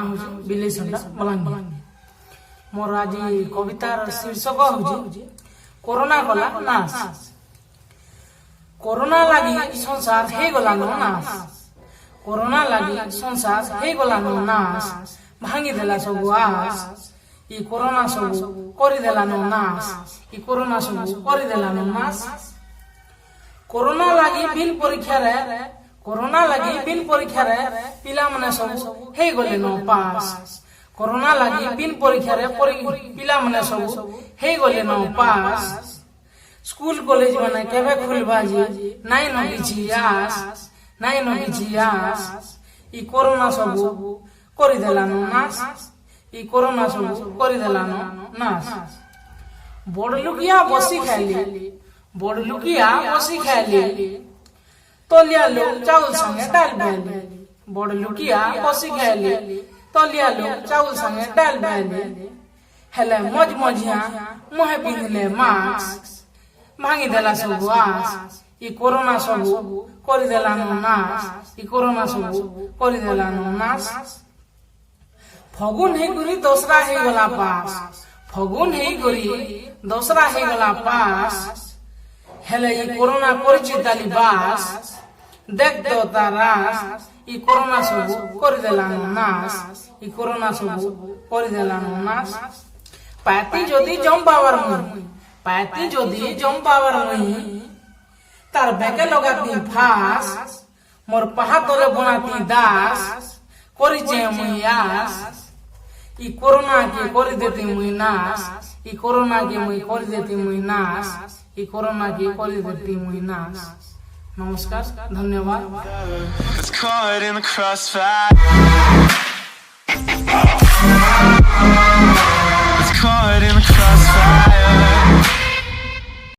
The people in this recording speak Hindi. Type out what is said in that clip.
ना हो बिलेसंडा बलांगीर मोर आज कवितार शीर्षक हूँ कोरोना गला नाश। कोरोना लगी संसार हे गला नाश। कोरोना लगी संसार हे गला नाश। भांगी देला सब आस ई कोरोना सब करी देला नाश। ई कोरोना सब करी देला नाश। कोरोना लगी बिन परीक्षा रे कोरोना लगी बिन परीक्षा रे पिला माने सब हे गले न पास। कोरोना लगी बिन परीक्षा रे पिला माने सब हे गले न पास। स्कूल कॉलेज माने केबे खुलबा जी नाइ न किछि आस नाइ न किछि आस। ई कोरोना सब करी देला नाश। ई कोरोना सब करी देला नाश। बड़ लुकिया बसी खाइली बड़ लुकिया बसी खाइली तलिया लोग चाउल संगे डाल भाली। बड़ लुकिया बसी खाइली तलिया लोग चाउल संगे डाल भाली। हेले मज मजिया मुहे पिंधले मास्क भांगी देला सब आस। ई कोरोना सब करी देला नाश। ई कोरोना सब करी देला नाश। फगुन हे गुरी दोसरा हे गला पास। फगुन हे गुरी दोसरा हे गला पास। हेले ई कोरोना परिचित ताली बास देख दो तारास। ई कोरोना सब करी देला नाश। ई कोरोना सब करी देला नाश। पाती जदी जम पावर मुई पाती जदी जम पावर मुई तार बेके लगाती फास। मोर पहा तोरे बनाती दास करी जे मुई आस। ई कोरोना के करी देती मुई नाश। ई कोरोना के मुई करी देती मुई नाश। ई कोरोना के करी देती मुई नाश। नमस्कार, धन्यवाद। It's caught in the crossfire. It's caught in the crossfire.